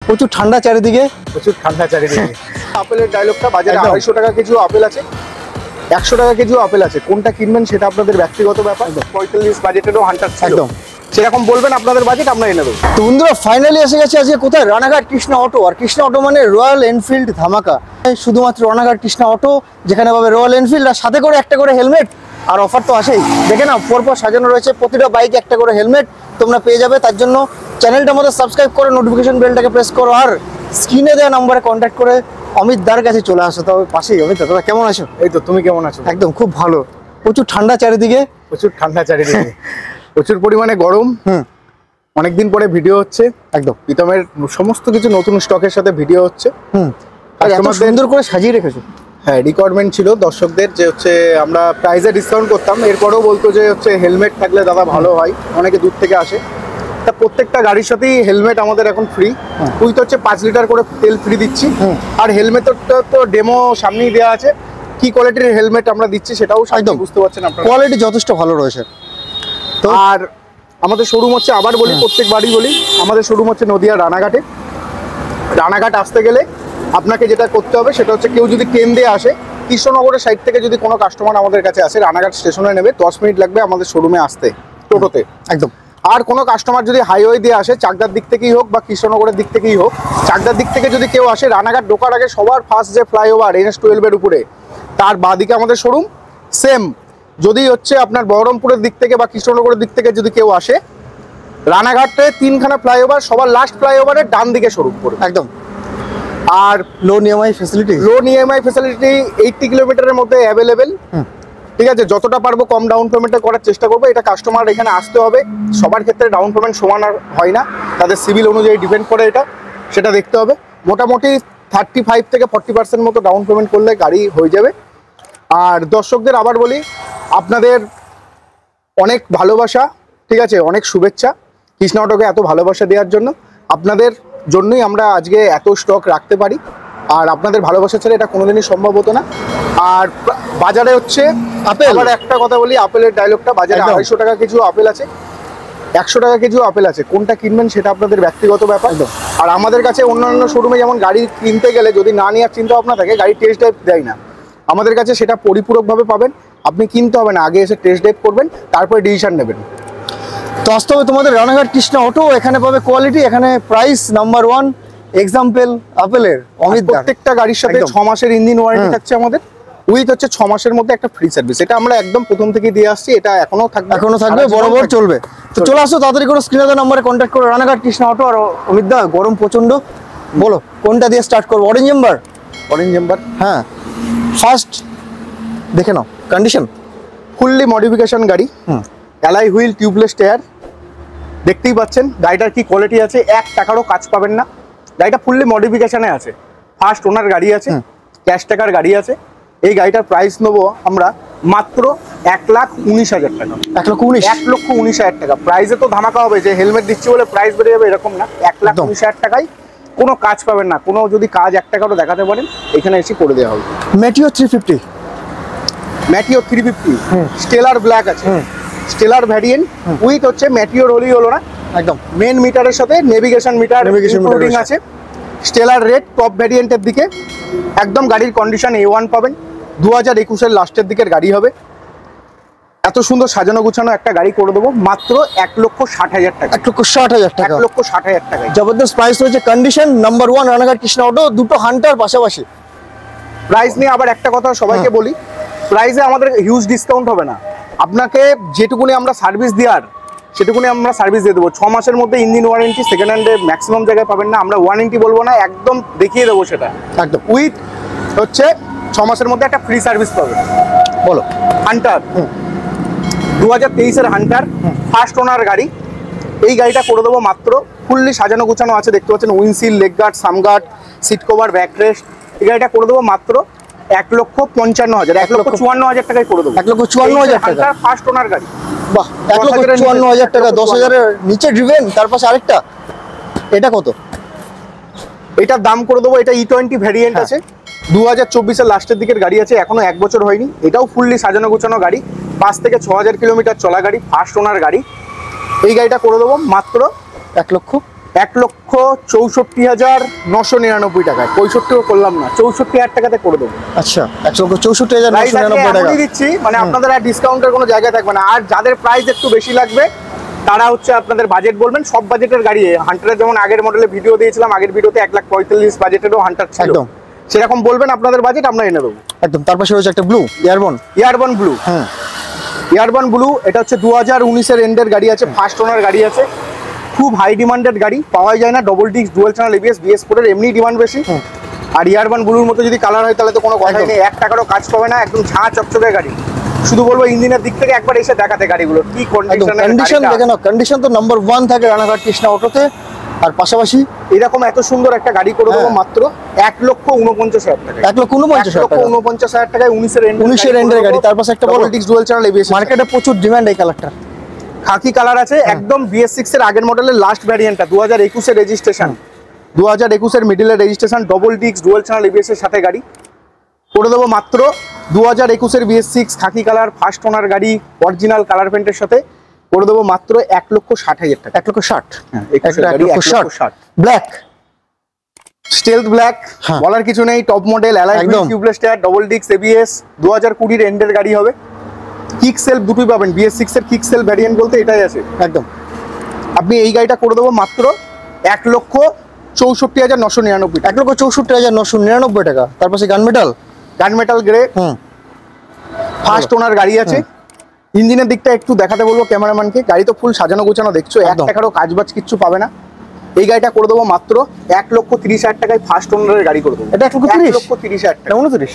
প্রচুর ঠান্ডা চারিদিকে, প্রচুর ঠান্ডা চারিদিকে। আপেলের ডায়লগটা বাজারে 250 টাকা কেজিও আপেল আছে, 100 টাকা কেজিও আপেল আছে, কোনটা কিনবেন সেটা আপনাদের ব্যক্তিগত ব্যাপার। 45 বাজেটেরও হান্টার একদম সেরকম বলবেন আপনাদের বাজেট, আমরা এনে দেবো। তো বন্ধুরা ফাইনালি এসে গেছে আজকে কোথায়, রানাঘাট কৃষ্ণা অটো। আর কৃষ্ণা অটো মানে রয়্যাল এনফিল্ড ধামাকা। শুধুমাত্র রানাঘাট কৃষ্ণা অটো, যেখানে পাবে রয়্যাল এনফিল্ড আর সাথে করে একটা করে হেলমেট। আর অফার তো আসেই, দেখে নাও পরপর সাজানো রয়েছে, প্রতিটা বাইকে একটা করে হেলমেট তোমরা পেয়ে যাবে। তার জন্য চ্যানেলটা আমাদের সাবস্ক্রাইব করে নোটিফিকেশন বেলটাকে প্রেস করো, আর স্ক্রিনে দেওয়া নাম্বারে কন্ট্যাক্ট করে অমিত দার কাছে চলে আসো। তবে পাশেই অমিত দা, তোমরা কেমন আছো? এই তো, তুমি কেমন আছো? একদম খুব ভালো। প্রচুর ঠান্ডা চারিদিকে, প্রচুর ঠান্ডা চারিদিকে, প্রচুর পরিমাণে গরম। অনেকদিন পরে ভিডিও হচ্ছে, একদম প্রীতমের সমস্ত কিছু নতুন স্টকের সাথে ভিডিও হচ্ছে। আর এত সুন্দর করে সাজিয়ে রেখেছো। হ্যাঁ, রিকোয়ারমেন্ট ছিল দর্শকদের যে হচ্ছে আমরা প্রাইসে ডিসকাউন্ট করতাম, এরপরেও বলতো যে হচ্ছে হেলমেট থাকলে দাদা ভালো হয়, অনেকে দূর থেকে আসে। তা প্রত্যেকটা গাড়ির সাথেই হেলমেট আমাদের এখন ফ্রি। উইথ হচ্ছে 5 লিটার করে তেল ফ্রি দিচ্ছি। আর হেলমেটটা তো ডেমো সামনেই দেওয়া আছে, কি কোয়ালিটির হেলমেট আমরা দিচ্ছি সেটাও একদম বুঝতে পারছেন আপনারা। কোয়ালিটি যথেষ্ট ভালো রয়েছে। তো আর আমাদের শোরুম হচ্ছে, আবার বলি প্রত্যেকবারই বলি, আমাদের শোরুম হচ্ছে নদিয়া রানাঘাটে। রানাঘাট আসতে গেলে আপনাকে যেটা করতে হবে সেটা হচ্ছে, কেউ যদি ট্রেন দিয়ে আসে, কৃষ্ণনগরের সাইড থেকে যদি কোনো কাস্টমার আমাদের কাছে আসে, রানাঘাট স্টেশনে নেবে, 10 মিনিট লাগবে আমাদের শোরুমে আসতে টোটোতে, একদম। আর কোনো কাস্টমার যদি হাইওয়ে দিয়ে আসে, চাকদার দিক থেকেই হোক বা কৃষ্ণনগরের দিক থেকেই হোক, চাকদার দিক থেকে যদি কেউ আসে, রানাঘাট ঢোকার আগে সবার ফার্স্ট যে ফ্লাইওভার NH-12 উপরে, তার বাঁদিকে আমাদের শোরুম। সেম যদি হচ্ছে আপনার বহরমপুরের দিক থেকে বা কৃষ্ণনগরের দিক থেকে যদি কেউ আসে, রানাঘাটে 3খানা ফ্লাইওভার, সবার লাস্ট ফ্লাইওভারের ডান দিকে শোরুম করে, একদম। আর লোন ইএমআই ফ্যাসিলিটি 80 কিলোমিটারের মধ্যে অ্যাভেলেবেল। ঠিক আছে, যতটা পারবো কম ডাউন পেমেন্টে করার চেষ্টা করবো। এটা কাস্টমার এখানে আসতে হবে, সবার ক্ষেত্রে ডাউন পেমেন্ট সমান আর হয় না, তাদের সিভিল অনুযায়ী ডিপেন্ড করে, এটা সেটা দেখতে হবে। মোটামুটি 35 থেকে 40% মতো ডাউন পেমেন্ট করলে গাড়ি হয়ে যাবে। আর দর্শকদের আবার বলি, আপনাদের অনেক ভালোবাসা, ঠিক আছে, অনেক শুভেচ্ছা কৃষ্ণা অটোকে এত ভালোবাসা দেওয়ার জন্য। আপনাদের জন্যই আমরা আজকে এত স্টক রাখতে পারি, আর আপনাদের ভালোবাসা ছাড়া এটা কোনোদিনই সম্ভব হতো না। আর বাজারে হচ্ছে আপেল, আবার একটা কথা বলি, আপেলের ডায়লগটা, বাজারে 250 টাকা কেজিও আপেল আছে, 100 টাকা কেজিও আপেল আছে, কোনটা কিনবেন সেটা আপনাদের ব্যক্তিগত ব্যাপার। আর আমাদের কাছে অন্যান্য শোরুমে যেমন গাড়ি কিনতে গেলে যদি না নেওয়ার চিন্তা ভাবনা থাকে, গাড়ি টেস্ট ড্রাইভ দেয় না, আমাদের কাছে সেটা পরিপূরকভাবে পাবেন। আপনি কিনতে হবে না, আগে এসে টেস্ট ড্রাইভ করবেন, তারপরে ডিসিশন নেবেন। তো আসতে হবে তোমাদের রানাঘাট কৃষ্ণা অটো, এখানে পাবে কোয়ালিটি, এখানে প্রাইস নাম্বার 1 এক্সাম্পল আপেলের। অমিত দা, প্রত্যেকটা গাড়ির সাথে 6 মাসের ইঞ্জিন ওয়ারেন্টি থাকছে আমাদের, উইথ হচ্ছে 6 মাসের মধ্যে একটা ফ্রি সার্ভিস। এটা আমরা একদম প্রথম থেকে দিয়ে আসছি, এটা এখনো থাকবে, বরাবর চলবে। তো চলে আসো তাড়াতাড়ি করে, স্ক্রিনে দেওয়া নাম্বারে কন্ট্যাক্ট করো, রানাঘাট কৃষ্ণা অটো। আর অমিত দা, গরম প্রচন্ড, বলো কোনটা দিয়ে স্টার্ট করবো? Orange amber. অরেঞ্জ এম্বার, হ্যাঁ, ফার্স্ট দেখে নাও কন্ডিশন, ফুললি মডিফিকেশন গাড়ি, অ্যালাই হুইল, টিউবলেস টায়ার, দেখতেই পাচ্ছেন গাড়িটার কি কোয়ালিটি আছে, 1 টাকারও কাজ পাবেন না। গাড়িটা ফুললি মডিফিকেশনে আছে, ফার্স্ট ওনার গাড়ি আছে, ক্যাশ টাকার গাড়ি আছে। এই গাড়িটার প্রাইস নেবো আমরা মাত্র 1,19,000 টাকা। 1,19,000 টাকা প্রাইসে তো ধামাকা হবে, যে হেলমেট দিচ্ছি বলে প্রাইস বেড়ে যাবে এরকম না। 1,19,000 টাকায় কোনো কাজ পাবেন না, কোনো যদি কাজ 1 টাকারও দেখাতে পারেন, এখানে এসে করে দেওয়া হবে। ম্যাটিও 350, ম্যাটিও 350, স্টেলার ব্ল্যাক আছে, স্টেলার ভ্যারিয়েন্ট উইথ হচ্ছে ম্যাটিওর হলেই হলো না, একদম মেন মিটারের সাথে নেভিগেশন মিটার ইনক্লুডিং আছে। স্টেলার রেড টপ ভ্যারিয়েন্টের দিকে, একদম গাড়ির কন্ডিশন A1 পাবেন। 2021-এর লাস্টের দিকের গাড়ি হবে। এত সুন্দর সাজানো গুছানো একটা গাড়ি করে দেবো মাত্র 1,60,000 টাকা। 1,60,000 টাকা, 1,60,000 টাকায় জবরদস্ত প্রাইস রয়েছে। Condition number 1 Ranaghat Krishna auto, দুটো হান্টার পাশাপাশি। প্রাইস নিয়ে আবার একটা কথা সবাইকে বলি, প্রাইসে আমাদের হিউজ ডিসকাউন্ট হবে না। আপনাকে যেটুকুনি আমরা সার্ভিস দেওয়ার, সেটুকুনি আমরা সার্ভিস দিয়ে দেবো। 6 মাসের মধ্যে ইঞ্জিন ওয়ারেন্টি, সেকেন্ড হ্যান্ডে ম্যাক্সিমাম জায়গায় পাবেন না। আমরা ওয়ারেন্টি বলবো না, একদম দেখিয়ে দেবো সেটা, একদম উইথ হচ্ছে 6 মাসের মধ্যে একটা ফ্রি সার্ভিস পাবে। বলো, হান্টার 2023-এর হান্টার, ফার্স্ট ওনার গাড়ি। এই গাড়িটা করে দেবো মাত্র, ফুললি সাজানো গুছানো আছে, দেখতে পাচ্ছেন windshield, leg guard, sump guard, seat cover, back rest. এই গাড়িটা করে দেবো মাত্র 1,55,000, 1,54,000 টাকায় করে দেবো। 1,54,000 টাকা ফার্স্ট ওনার গাড়ি। বাহ, 1,54,000 টাকা, 10,000-এর নিচে ড্রিভেন, তার পাশে আরেকটা। এটা কত? এটার দাম করে দেবো, এটা E20 ভ্যারিয়েন্ট আছে, 2024-এর লাস্টের দিকের গাড়ি আছে, এখনো 1 বছর হয়নি। এটাও ফুললি সাজানো গোছানো গাড়ি, 5 থেকে 6,000 কিলোমিটার চলা গাড়ি, ফার্স্ট ওনার গাড়ি। এই গাড়িটা করে দেবো মাত্র 1,64,999 টাকায়, 65 করলাম না, 64,000 টাকাতে করে দেবো। আচ্ছা 1,64,999 প্রাইস টাকা এমনই দিচ্ছি, মানে আপনাদের আর ডিসকাউন্টের কোনো জায়গা থাকবে না। আর যাদের প্রাইস একটু বেশি লাগবে তারা হচ্ছে আপনাদের বাজেট বলবেন, সব বাজেটের গাড়ি। হান্টারের যেমন আগের মডেলে ভিডিও দিয়েছিলাম, আগের ভিডিওতে 1,45,000 বাজেটেরও হান্টার ছিল, একদম সেরকম বলবেন আপনাদের বাজেট, আমরা এনে দেবো একদম। তার পাশে রয়েছে একটা ব্লু ইয়ারবন ব্লু। হ্যাঁ ইয়ারবন ব্লু, এটা হচ্ছে 2019-এর এন্ডের গাড়ি আছে, ফার্স্ট ওনার গাড়ি আছে, খুব হাই ডিমান্ডেড গাড়ি, পাওয়া যায় না। Double disc dual channel ABS, BS4 এর এমনি ডিমান্ড বেশি। আর ইয়ারবান ব্লুর মতো যদি কালার হয় তাহলে তো কোনো কথাই নেই, 1 টাকারও কাজ পাবে না, একদম ঝাঁ চকচকে গাড়ি। শুধু বলবো ইঞ্জিনের দিক থেকে একবার এসে দেখাতে গাড়িগুলো কি কন্ডিশন দেখে নাও। কন্ডিশন তো নাম্বার 1 থাকে রানাঘাট কৃষ্ণা অটোতে। আর পাশাপাশি এরকম এত সুন্দর একটা গাড়ি করে দেবো মাত্র 1,49,000 টাকা। 1,49,000 টাকায় 19-এর এন্ডের গাড়ি। তার পাশে একটা বড় ডিস্ক ডুয়াল চ্যানেল এবিএস, মার্কেটে প্রচুর ডিমান্ড এই কালারটা। খাকি কালার আছে, একদম BS6 এর আগের মডেলের লাস্ট ভ্যারিয়েন্টটা, 2021-এর রেজিস্ট্রেশন, 2021-এর মিডলের registration, double disc dual channel ABS এর সাথে গাড়ি করে দেবো মাত্র 2021-এর BS6 খাকি কালার ফার্স্ট ওনার গাড়ি, অরিজিনাল কালার পেন্টের সাথে করে দেবো মাত্র 1,60,000 টাকা। 1,60,000 হ্যাঁ, 1,60,000 ব্ল্যাক স্টেলথ ব্ল্যাক, বলার কিছু নেই, top model, alloy wheel, tubeless tyre, double disc ABS, 2020-এর এন্ডের গাড়ি হবে। কিক সেলফ দুটোই পাবেন, BS6 এর কিক সেলফ ভ্যারিয়েন্ট বলতে এটাই আছে একদম। আপনি এই গাড়িটা করে দেবো মাত্র 1,64,999 টাকা। 1,64,999 টাকা। তার পাশে গান মেটাল গ্রে, ফার্স্ট ওনার গাড়ি আছে। ইঞ্জিনের দিকটা একটু দেখাতে বলবো ক্যামেরাম্যানকে, গাড়ি তো ফুল সাজানো গোছানো দেখছো, 1 টাকারও কাজবাজ কিচ্ছু পাবে না। এই গাড়িটা করে দেবো মাত্র 1,30,000 টাকায়, ফার্স্ট ওনারের গাড়ি করে দেবো। এটা 1,30,000 টাকা। 29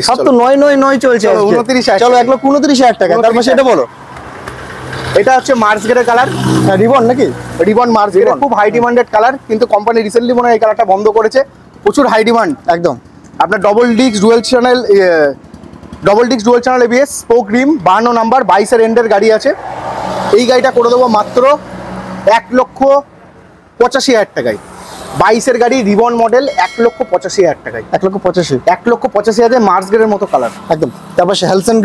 সব তো 999 চলছে। 29,000 চলো 1,29,000 টাকা। তার পাশে এটা বলো, এটা হচ্ছে মার্স গ্রে কালার, রিবন নাকি? রিবন মার্স গ্রে, খুব হাই ডিমান্ডেড কালার, কিন্তু কোম্পানি রিসেন্টলি মনে হয় এই কালারটা বন্ধ করেছে, প্রচুর হাই ডিমান্ড একদম। আপনার double disc dual channel ABS, spoke rim, 52 number, 22-এর এন্ডের গাড়ি আছে। এই গাড়িটা করে দেবো মাত্র 1,85,000 টাকায়, 22-এর গাড়ি, রিবন মডেল, 1,85,000 টাকায়। 1,85,000 মার্স গ্রের মতো কালার একদম। তারপর হ্যালসন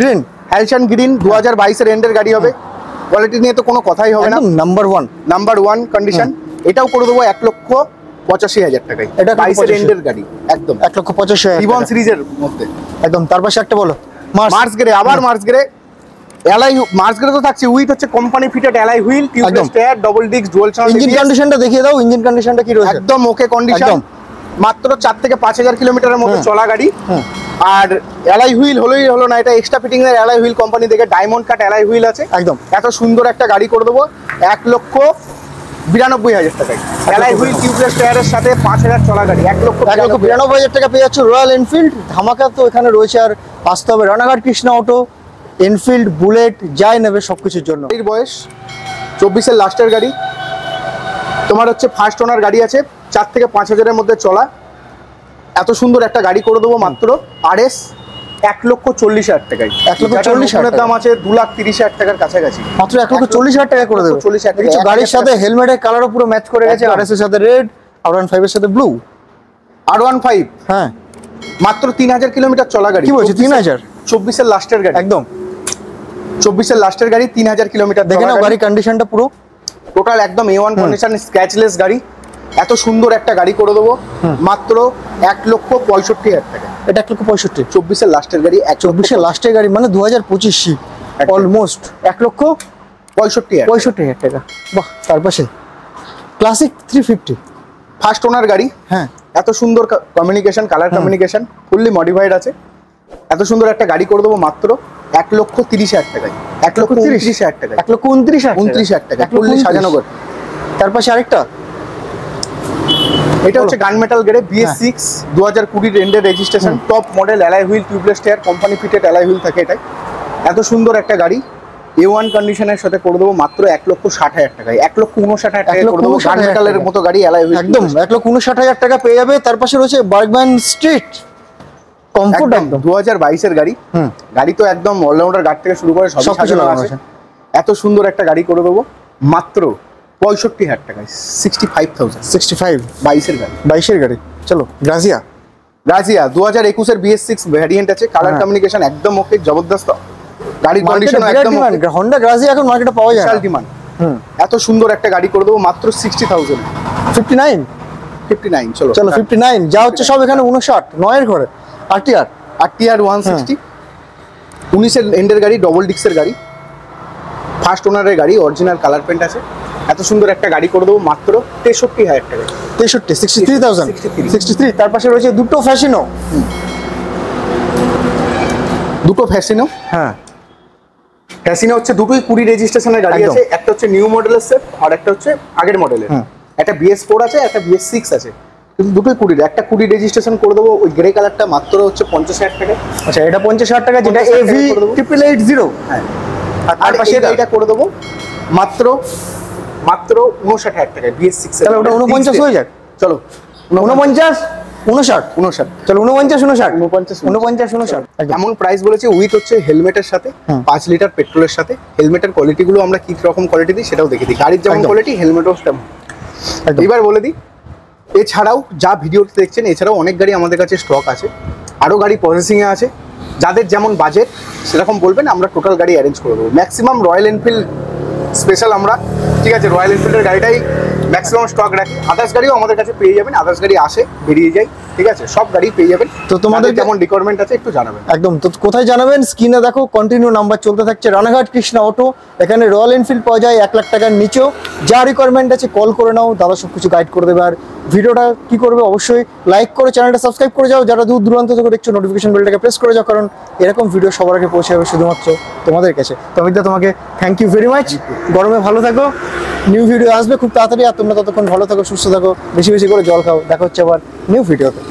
গ্রিন, 2022-এর এন্ডের গাড়ি হবে, কোয়ালিটি নিয়ে তো কোনো কথাই হবে না, নাম্বার 1 কন্ডিশন। এটাও করে দেবো 1,85,000 টাকায়, এটা 22-এর এন্ডের গাড়ি, একদম 1,85,000 রিবন সিরিজের মধ্যে একদম। তার পাশে একটা বলো, মার্স গ্রে, আবার মার্স গ্রে, মার্স গ্রে তো থাকছে, উইথ হচ্ছে company fitted alloy wheel, tubeless tyre, double disc dual channel. Engine কন্ডিশনটা দেখিয়ে দাও, ইঞ্জিন কন্ডিশনটা কি রয়েছে? একদম ওকে কন্ডিশন, মাত্র 4 থেকে 5,000 কিলোমিটারের মতো চলা গাড়ি। আর অ্যালয় হুইল হলোই হলো না, এটা এক্সট্রা ফিটিং এর অ্যালয় হুইল, কোম্পানি থেকে ডায়মন্ড কাট অ্যালয় হুইল আছে একদম। এত সুন্দর একটা গাড়ি করে দেবো 1,92,000 টাকায়, অ্যালয় হুইল, টিউবলেস টায়ারের সাথে 5,000 চলা গাড়ি, 1,92,000 টাকা পেয়ে যাচ্ছ রয়্যাল এনফিল্ড। ধামাকা তো এখানে রয়েছে, আর আসতে হবে Ranaghat Krishna auto, Enfield, bullet যাই নেবে সবকিছুর জন্য। এর বয়স 24-এর লাস্টের গাড়ি, তোমার হচ্ছে ফার্স্ট ওনার গাড়ি আছে, 4 থেকে 5,000-এর মধ্যে চলা, এত সুন্দর একটা গাড়ি করে দেবো মাত্র RS 1,40,000 টাকায়। 1,40,000 দাম আছে 2,30,000 টাকার কাছাকাছি, মাত্র 1,40,000 টাকা করে দেবে। 40,000 টাকা। কিছু গাড়ির সাথে হেলমেটের কালারও পুরো ম্যাচ করে গেছে, একদম। RS এর সাথে রেড, R15 এর সাথে ব্লু। R15 হ্যাঁ, মাত্র 3,000 কিলোমিটার চলা গাড়ি। কি বলছি 3,000? 24-এর লাস্টের গাড়ি, একদম 24-এর লাস্টের গাড়ি, 3,000 কিলোমিটার দেখে নাও গাড়ি কন্ডিশনটা পুরো টোটাল একদম A1 কন্ডিশন, স্ক্র্যাচলেস গাড়ি। এত সুন্দর একটা গাড়ি করে দেবো মাত্র 1,65,000 টাকা। এটা 1,65,000। 24-এর লাস্টের গাড়ি, 24-এর লাস্টের গাড়ি মানে 2025 অলমোস্ট 1,65,000 টাকা। বাহ। তার পাশে ক্লাসিক 350 ফার্স্ট ওনার গাড়ি, হ্যাঁ এত সুন্দর communication, colour communication, fully modified আছে। এত সুন্দর একটা গাড়ি করে দেবো মাত্র 1,30,000 টাকায়, 1,29,000 টাকায়, 1,29,000 টাকা, ফুললি সাজানো গাড়ি। তার পাশে আরেকটা, এটা হচ্ছে গান মেটাল গ্রে, BS6 2020 এন্ডের registration, top model, alloy wheel, tubeless tyre, company fitted alloy wheel থাকে এটাই। এত সুন্দর একটা গাড়ি A1 কন্ডিশনের সাথে করে দেবো মাত্র 1,60,000 টাকায়, 1,59,000 টাকায় করে দেবো। গান মেটালের মতো গাড়ি, অ্যালয় হুইল একদম 1,59,000 টাকা পেয়ে যাবে। তার পাশে রয়েছে বার্গম্যান স্ট্রিট কমফোর্ট, একদম 2022-এর গাড়ি। গাড়ি তো একদম অলরাউন্ডার, গাড়ি থেকে শুরু করে সব কিছু আছে। এত সুন্দর একটা গাড়ি করে দেবো মাত্র 65,000 টাকায়, 65,000। 22-এর গাড়ি, 22-এর গাড়ি। চলো গ্রাজিয়া 2021-এর BS6 ভ্যারিয়েন্ট আছে, কালার কমিউনিকেশন একদম ওকে, জবরদস্ত গাড়ির কন্ডিশন একদম। হোন্ডা গ্রাজিয়া এখন মার্কেটে পাওয়া যায় বিশাল ডিমান্ড, এত সুন্দর একটা গাড়ি করে দেবো মাত্র 60,000। 59 59 চলো চলো 59 যা হচ্ছে সব এখানে 59 নয়ের ঘরে আরটিআর RTR 160 19-এর এন্ডের গাড়ি, ডবল ডিক্সের গাড়ি, ফার্স্ট ওনারের গাড়ি, অরিজিনাল কালার পেন্ট আছে। এত সুন্দর একটা গাড়ি করে দেবো মাত্র 63,000 টাকা। 63 63 তার পাশে রয়েছে দুটো ফ্যাশিনো। দুটো ফ্যাসিনো, হ্যাঁ ফ্যাসিনো হচ্ছে দুটোই 20 রেজিস্ট্রেশনের গাড়ি একদম। আছে। একটা হচ্ছে নিউ মডেলের সেফ আর একটা হচ্ছে আগের মডেলের। একটা BS4 আছে, একটা BS6 আছে, কিন্তু দুটোই 20। একটা 20 রেজিস্ট্রেশন করে দেবো ওই গ্রে কালারটা মাত্র হচ্ছে 50,000 টাকা। আচ্ছা এটা 50,000 টাকা, যেটা 50,000 AV করে দেবো। 880। হ্যাঁ, আর আর তার পাশে এই গাড়িটা করে দেবো মাত্র 59,000 টাকায় BS6। তাহলে ওটা 49 হয়ে যাক। চলো 49 59 59। চলো 49 59 49 59 একদম। এমন প্রাইস বলেছে উইথ হচ্ছে হেলমেটের সাথে, 5 লিটার পেট্রোলের সাথে। হেলমেটের কোয়ালিটি গুলো আমরা কি রকম কোয়ালিটি দিই সেটাও দেখে দিই। গাড়ির যেমন একদম। কোয়ালিটি, হেলমেটও তেমন। একদম। এবার বলে দিই, এছাড়াও যা ভিডিওতে দেখছেন এছাড়াও অনেক গাড়ি আমাদের কাছে স্টক আছে, আরও গাড়ি প্রসেসিংয়ে আছে। যাদের যেমন বাজেট সেরকম বলবেন, আমরা টোটাল গাড়ি অ্যারেঞ্জ করে দেবো। ম্যাক্সিমাম রয়্যাল এনফিল্ড স্পেশাল আমরা, ঠিক আছে, রয়্যাল এনফিল্ডের গাড়িটাই ম্যাক্সিমাম স্টক রাখি। আদার্স গাড়িও আমাদের কাছে পেয়ে যাবেন, আদার্স গাড়ি আসে বেরিয়ে যায়, ঠিক আছে, সব গাড়ি পেয়ে যাবেন। তো তোমাদের যেমন রিকোয়ারমেন্ট আছে একটু জানাবেন। একদম। তো কোথায় জানাবেন, স্ক্রিনে দেখো কন্টিনিউ নাম্বার চলতে থাকছে। রানাঘাট কৃষ্ণা অটো, এখানে রয়্যাল এনফিল্ড পাওয়া যায় 1 লাখ টাকার নিচেও। যা রিকোয়ারমেন্ট আছে কল করে নাও, দাদা সব কিছু গাইড করে দেবে। আর ভিডিওটা কি করবে, অবশ্যই লাইক করে চ্যানেলটা সাবস্ক্রাইব করে যাও। যারা দূর দূরান্ত থেকে দেখছো নোটিফিকেশন বেলটাকে প্রেস করে যাও, কারণ এরকম ভিডিও সবার আগে পৌঁছে যাবে শুধুমাত্র তোমাদের কাছে। তো অমিতদা তোমাকে থ্যাংক ইউ ভেরি মাচ। গরমে ভালো থাকো, নিউ ভিডিও আসবে খুব তাড়াতাড়ি। আর তোমরা ততক্ষণ ভালো থাকো, সুস্থ থাকো, বেশি বেশি করে জল খাও। দেখা হচ্ছে আবার নিউ ভিডিওতে।